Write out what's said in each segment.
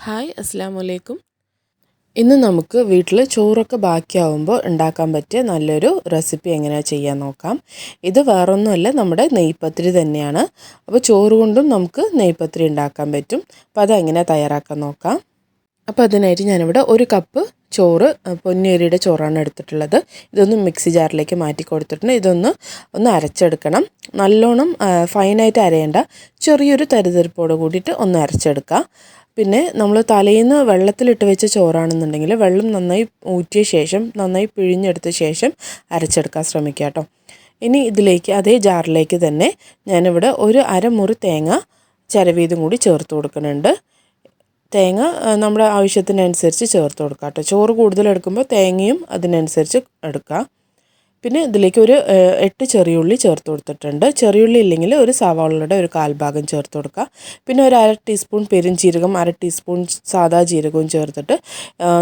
Hi അസ്സലാമു അലൈക്കും. ഇന്ന് നമുക്ക് വീട്ടിൽ ചോറൊക്കെ ബാക്കിയാവുമ്പോൾ ഉണ്ടാക്കാൻ പറ്റിയ നല്ലൊരു റെസിപ്പി എങ്ങനെയാണ് ചെയ്യാൻ നോക്കാം. ഇത് വേറൊന്നുമല്ല, നമ്മുടെ നെയ്പത്തിരി തന്നെയാണ്. അപ്പോൾ ചോറ് കൊണ്ടും നമുക്ക് നെയ്പത്തിരി ഉണ്ടാക്കാൻ പറ്റും. അപ്പോൾ അതെങ്ങനെയാണ് തയ്യാറാക്കാൻ നോക്കാം. അപ്പോൾ അതിനായിട്ട് ഞാനിവിടെ 1 കപ്പ് ചോറ്, പൊന്നിയരിയുടെ ചോറാണ് എടുത്തിട്ടുള്ളത്. ഇതൊന്ന് മിക്സി ജാറിലേക്ക് മാറ്റി കൊടുത്തിട്ടുണ്ട്. ഇതൊന്ന് അരച്ചെടുക്കണം. നല്ലോണം ഫൈനായിട്ട് അരയേണ്ട, ചെറിയൊരു തരിതരിപ്പോട് കൂടിയിട്ട് ഒന്ന് അരച്ചെടുക്കുക. പിന്നെ നമ്മൾ തലേന്ന് വെള്ളത്തിലിട്ട് വെച്ച ചോറാണെന്നുണ്ടെങ്കിൽ വെള്ളം നന്നായി ഊറ്റിയ ശേഷം നന്നായി പിഴിഞ്ഞെടുത്ത ശേഷം അരച്ചെടുക്കാൻ ശ്രമിക്കുക കേട്ടോ. ഇനി ഇതിലേക്ക് അതേ ജാറിലേക്ക് തന്നെ ഞാനിവിടെ ഒരു അരമുറി തേങ്ങ ചിരവിയതും കൂടി ചേർത്ത് കൊടുക്കുന്നുണ്ട്. തേങ്ങ നമ്മുടെ ആവശ്യത്തിനനുസരിച്ച് ചേർത്ത് കൊടുക്കുക കേട്ടോ. ചോറ് കൂടുതൽ എടുക്കുമ്പോൾ തേങ്ങയും അതിനനുസരിച്ച് എടുക്കുക. പിന്നെ ഇതിലേക്ക് ഒരു 8 ചെറിയുള്ളി ചേർത്ത് കൊടുത്തിട്ടുണ്ട്. ചെറിയുള്ളി ഇല്ലെങ്കിൽ ഒരു സവാളയുടെ ഒരു 1/4 ഭാഗം ചേർത്ത് കൊടുക്കുക. പിന്നെ ഒരു 1/2 ടീസ്പൂൺ പെരുംജീരകം, 1/2 ടീസ്പൂൺ സാദാ ജീരകവും ചേർത്തിട്ട്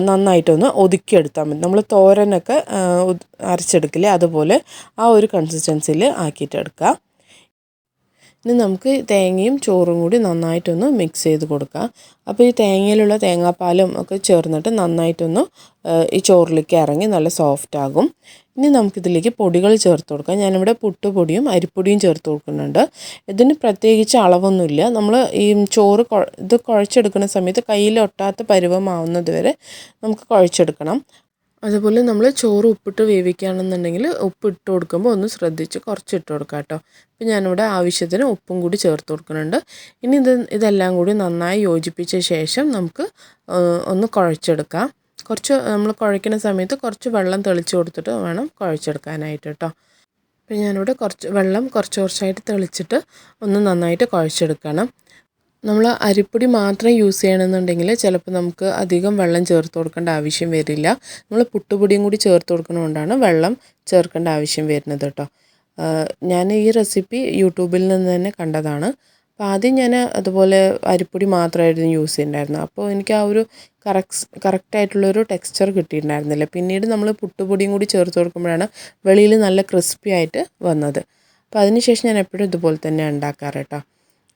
നന്നായിട്ടൊന്ന് ഒതുക്കിയെടുത്താൽ മതി. നമ്മൾ തോരനൊക്കെ അരച്ചെടുക്കില്ലേ, അതുപോലെ ആ ഒരു കൺസിസ്റ്റൻസിയിൽ ആക്കിയിട്ടെടുക്കുക. ഇനി നമുക്ക് തേങ്ങയും ചോറും കൂടി നന്നായിട്ടൊന്ന് മിക്സ് ചെയ്ത് കൊടുക്കാം. അപ്പോൾ ഈ തേങ്ങയിലുള്ള തേങ്ങാപ്പാലും ഒക്കെ ചേർന്നിട്ട് നന്നായിട്ടൊന്ന് ഈ ചോറിലേക്ക് ഇറങ്ങി നല്ല സോഫ്റ്റ് ആകും. ഇനി നമുക്കിതിലേക്ക് പൊടികൾ ചേർത്ത് കൊടുക്കാം. ഞാനിവിടെ പുട്ടുപൊടിയും അരിപ്പൊടിയും ചേർത്ത് കൊടുക്കുന്നുണ്ട്. ഇതിന് പ്രത്യേകിച്ച് അളവൊന്നുമില്ല. നമ്മൾ ഈ ചോറ് ഇത് കുഴച്ചെടുക്കുന്ന സമയത്ത് കയ്യിൽ ഒട്ടാത്ത പരുവമാവുന്നത് വരെ നമുക്ക് കുഴച്ചെടുക്കണം. അതുപോലെ നമ്മൾ ചോറ് ഉപ്പിട്ട് വേവിക്കുകയാണെന്നുണ്ടെങ്കിൽ ഉപ്പിട്ട് കൊടുക്കുമ്പോൾ ഒന്ന് ശ്രദ്ധിച്ച് കുറച്ചിട്ട് കൊടുക്കുക കേട്ടോ. അപ്പോൾ ഞാനിവിടെ ആവശ്യത്തിന് ഉപ്പും കൂടി ചേർത്ത് കൊടുക്കുന്നുണ്ട്. ഇനി ഇതെല്ലാം കൂടി നന്നായി യോജിപ്പിച്ച ശേഷം നമുക്ക് ഒന്ന് കുഴച്ചെടുക്കാം. നമ്മൾ കുഴയ്ക്കുന്ന സമയത്ത് കുറച്ച് വെള്ളം തെളിച്ച് കൊടുത്തിട്ട് വേണം കുഴച്ചെടുക്കാനായിട്ട് കേട്ടോ. അപ്പോൾ ഞാനിവിടെ വെള്ളം കുറച്ചായിട്ട് തെളിച്ചിട്ട് ഒന്ന് നന്നായിട്ട് കുഴച്ചെടുക്കണം. നമ്മൾ അരിപ്പൊടി മാത്രം യൂസ് ചെയ്യണമെന്നുണ്ടെങ്കിൽ ചിലപ്പോൾ നമുക്ക് അധികം വെള്ളം ചേർത്ത് കൊടുക്കേണ്ട ആവശ്യം വരില്ല. നമ്മൾ പുട്ടുപൊടിയും കൂടി ചേർത്ത് കൊടുക്കുന്നതുകൊണ്ടാണ് വെള്ളം ചേർക്കേണ്ട ആവശ്യം വരുന്നത് കേട്ടോ. ഞാൻ ഈ റെസിപ്പി യൂട്യൂബിൽ നിന്ന് തന്നെ കണ്ടതാണ്. അപ്പോൾ ആദ്യം ഞാൻ അതുപോലെ അരിപ്പൊടി മാത്രമായിരുന്നു യൂസ് ചെയ്യുന്നുണ്ടായിരുന്നു. അപ്പോൾ എനിക്ക് ആ ഒരു കറക്റ്റായിട്ടുള്ളൊരു ടെക്സ്ചർ കിട്ടിയിട്ടുണ്ടായിരുന്നില്ല. പിന്നീട് നമ്മൾ പുട്ടുപൊടിയും കൂടി ചേർത്ത് കൊടുക്കുമ്പോഴാണ് വെളിയിൽ നല്ല ക്രിസ്പി ആയിട്ട് വന്നത്. അപ്പോൾ അതിനുശേഷം ഞാൻ എപ്പോഴും ഇതുപോലെ തന്നെ ഉണ്ടാക്കാറ് കേട്ടോ.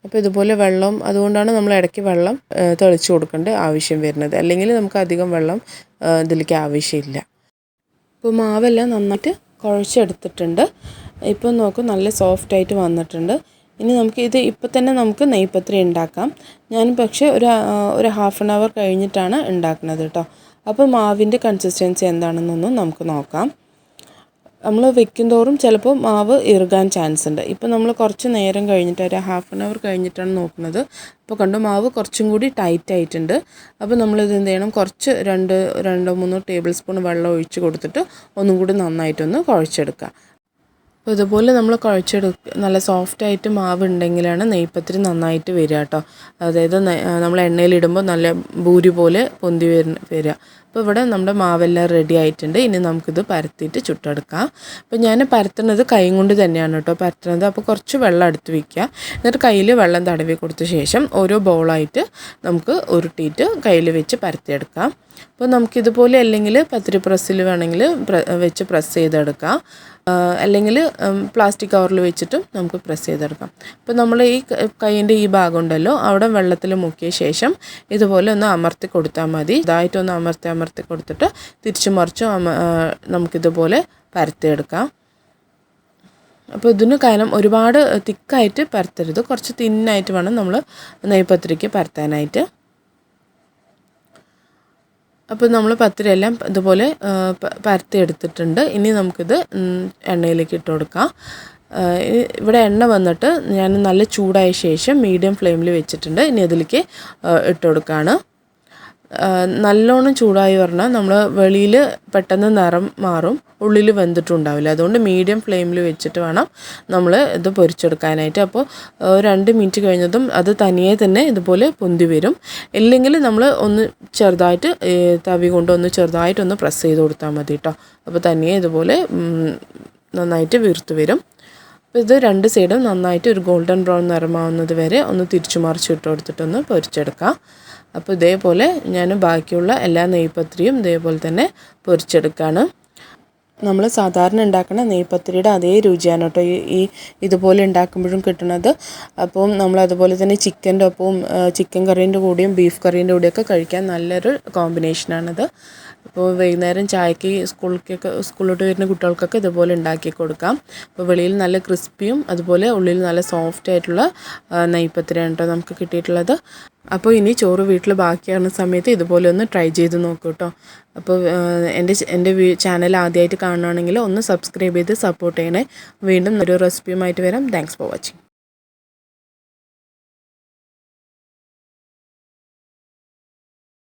അപ്പോൾ ഇതുപോലെ വെള്ളം, അതുകൊണ്ടാണ് നമ്മൾ ഇടയ്ക്ക് വെള്ളം തെളിച്ച് കൊടുക്കേണ്ട ആവശ്യം വരുന്നത്. അല്ലെങ്കിൽ നമുക്ക് അധികം വെള്ളം ഇതിലേക്ക് ആവശ്യമില്ല. ഇപ്പോൾ മാവെല്ലാം നന്നായിട്ട് കുഴച്ചെടുത്തിട്ടുണ്ട്. ഇപ്പോൾ നോക്കൂ, നല്ല സോഫ്റ്റായിട്ട് വന്നിട്ടുണ്ട്. ഇനി നമുക്ക് ഇപ്പോൾ തന്നെ നമുക്ക് നെയ്പത്തിരി ഉണ്ടാക്കാം. ഞാൻ പക്ഷേ ഒരു ഹാഫ് ആൻ അവർ കഴിഞ്ഞിട്ടാണ് ഉണ്ടാക്കുന്നത് കേട്ടോ. അപ്പോൾ മാവിൻ്റെ കൺസിസ്റ്റൻസി എന്താണെന്നൊന്നും നമുക്ക് നോക്കാം. നമ്മൾ വെക്കുന്തോറും ചിലപ്പോൾ മാവ് ഇറുകാൻ ചാൻസ് ഉണ്ട്. ഇപ്പോൾ നമ്മൾ കുറച്ച് നേരം കഴിഞ്ഞിട്ട് ഒരു ഹാഫ് ആൻ അവർ കഴിഞ്ഞിട്ടാണ് നോക്കുന്നത്. അപ്പോൾ കണ്ടോ, മാവ് കുറച്ചും കൂടി ടൈറ്റ് ആയിട്ടുണ്ട്. അപ്പോൾ നമ്മളിത് എന്ത് ചെയ്യണം, കുറച്ച് 2-3 ടേബിൾ സ്പൂൺ വെള്ളം ഒഴിച്ച് കൊടുത്തിട്ട് ഒന്നും കൂടി നന്നായിട്ടൊന്ന് കുഴച്ചെടുക്കുക. അപ്പോൾ ഇതുപോലെ നമ്മൾ നല്ല സോഫ്റ്റായിട്ട് മാവ് ഉണ്ടെങ്കിലാണ് നെയ്പത്തിരി നന്നായിട്ട് വരിക കേട്ടോ. അതായത് നമ്മൾ എണ്ണയിലിടുമ്പോൾ നല്ല ഭൂരി പോലെ പൊന്തി വരിക. അപ്പോൾ ഇവിടെ നമ്മുടെ മാവെല്ലാം റെഡി ആയിട്ടുണ്ട്. ഇനി നമുക്കിത് പരത്തിയിട്ട് ചുട്ടെടുക്കാം. അപ്പോൾ ഞാൻ പരത്തുന്നത് കൈ കൊണ്ട് തന്നെയാണ് കേട്ടോ പരത്തുന്നത്. അപ്പോൾ കുറച്ച് വെള്ളം എടുത്ത് വയ്ക്കുക. എന്നിട്ട് കയ്യിൽ വെള്ളം തടവി കൊടുത്ത ശേഷം ഓരോ ബൗളായിട്ട് നമുക്ക് ഉരുട്ടിയിട്ട് കയ്യിൽ വെച്ച് പരത്തിയെടുക്കാം. അപ്പോൾ നമുക്കിതുപോലെ അല്ലെങ്കിൽ പത്തിരി പ്രസ്സിൽ വേണമെങ്കിൽ വെച്ച് പ്രസ് ചെയ്തെടുക്കാം. അല്ലെങ്കിൽ പ്ലാസ്റ്റിക് കവറിൽ വെച്ചിട്ടും നമുക്ക് പ്രസ് ചെയ്തെടുക്കാം. അപ്പോൾ നമ്മൾ ഈ കൈയിൻ്റെ ഈ ഭാഗം ഉണ്ടല്ലോ, അവിടെ വെള്ളത്തിൽ മുക്കിയ ശേഷം ഇതുപോലെ ഒന്ന് അമർത്തി കൊടുത്താൽ മതി. ഇതായിട്ടൊന്ന് അമർത്തി കൊടുത്തിട്ട് തിരിച്ചു മറിച്ചും നമുക്കിതുപോലെ പരത്തിയെടുക്കാം. അപ്പോൾ ഇതിന് കാരണം ഒരുപാട് തിക്കായിട്ട് പരത്തരുത്, കുറച്ച് തിന്നായിട്ട് വേണം നമ്മൾ നെയ്പത്തിരിക്ക് പരത്താനായിട്ട്. അപ്പോൾ നമ്മൾ പത്തിരിയെല്ലാം ഇതുപോലെ പരത്തി എടുത്തിട്ടുണ്ട്. ഇനി നമുക്കിത് എണ്ണയിലേക്ക് ഇട്ട് കൊടുക്കാം. ഇവിടെ എണ്ണ വന്നിട്ട് ഞാൻ നല്ല ചൂടായ ശേഷം മീഡിയം ഫ്ലെയിമിൽ വെച്ചിട്ടുണ്ട്. ഇനി അതിലേക്ക് ഇട്ട് കൊടുക്കുകയാണ്. നല്ലോണം ചൂടായി പറഞ്ഞാൽ നമ്മൾ വെളിയിൽ പെട്ടെന്ന് നിറം മാറും, ഉള്ളിൽ വെന്തിട്ടുണ്ടാവില്ല. അതുകൊണ്ട് മീഡിയം ഫ്ലെയിമിൽ വെച്ചിട്ട് വേണം നമ്മൾ ഇത് പൊരിച്ചെടുക്കാനായിട്ട്. അപ്പോൾ 2 മിനിറ്റ് കഴിഞ്ഞതും അത് തനിയെ തന്നെ ഇതുപോലെ പൊന്തി വരും. ഇല്ലെങ്കിൽ നമ്മൾ ഒന്ന് ചെറുതായിട്ട് തവി കൊണ്ട് ചെറുതായിട്ടൊന്ന് പ്രസ് ചെയ്ത് കൊടുത്താൽ മതി കേട്ടോ. അപ്പോൾ തനിയെ ഇതുപോലെ നന്നായിട്ട് വീർത്ത് വരും. അപ്പോൾ ഇത് 2 സൈഡും നന്നായിട്ട് ഒരു ഗോൾഡൻ ബ്രൗൺ നിറമാവുന്നത് വരെ ഒന്ന് തിരിച്ചു മറിച്ച് ഇട്ട് കൊടുത്തിട്ടൊന്ന് പൊരിച്ചെടുക്കാം. അപ്പോൾ ഇതേപോലെ ഞാൻ ബാക്കിയുള്ള എല്ലാ നെയ്പത്തിരിയും ഇതേപോലെ തന്നെ പൊരിച്ചെടുക്കുകയാണ്. നമ്മൾ സാധാരണ ഉണ്ടാക്കുന്ന നെയ്പത്തിരിയുടെ അതേ രുചിയാണ് കേട്ടോ ഇതുപോലെ ഉണ്ടാക്കുമ്പോഴും കിട്ടുന്നത്. അപ്പം നമ്മൾ അതുപോലെ തന്നെ ചിക്കൻ്റെ ഒപ്പവും ചിക്കൻ കറീൻ്റെ കൂടെയും ബീഫ് കറീൻ്റെ കൂടെയൊക്കെ കഴിക്കാൻ നല്ലൊരു കോമ്പിനേഷനാണിത്. അപ്പോൾ വൈകുന്നേരം ചായക്ക് സ്കൂളിലോട്ട് വരുന്ന കുട്ടികൾക്കൊക്കെ ഇതുപോലെ ഉണ്ടാക്കി കൊടുക്കാം. അപ്പോൾ വെളിയിൽ നല്ല ക്രിസ്പിയും അതുപോലെ ഉള്ളിൽ നല്ല സോഫ്റ്റ് ആയിട്ടുള്ള നെയ്പത്തിരിയാണ് കേട്ടോ നമുക്ക് കിട്ടിയിട്ടുള്ളത്. അപ്പോൾ ഇനി ചോറ് വീട്ടിൽ ബാക്കിയാകുന്ന സമയത്ത് ഇതുപോലെ ഒന്ന് ട്രൈ ചെയ്ത് നോക്കൂ കേട്ടോ. അപ്പോൾ എൻ്റെ ചാനൽ ആദ്യമായിട്ട് കാണുകയാണെങ്കിൽ ഒന്ന് സബ്സ്ക്രൈബ് ചെയ്ത് സപ്പോർട്ട് ചെയ്യണേ. വീണ്ടും ഒരു റെസിപ്പിയുമായിട്ട് വരാം. Thanks for watching.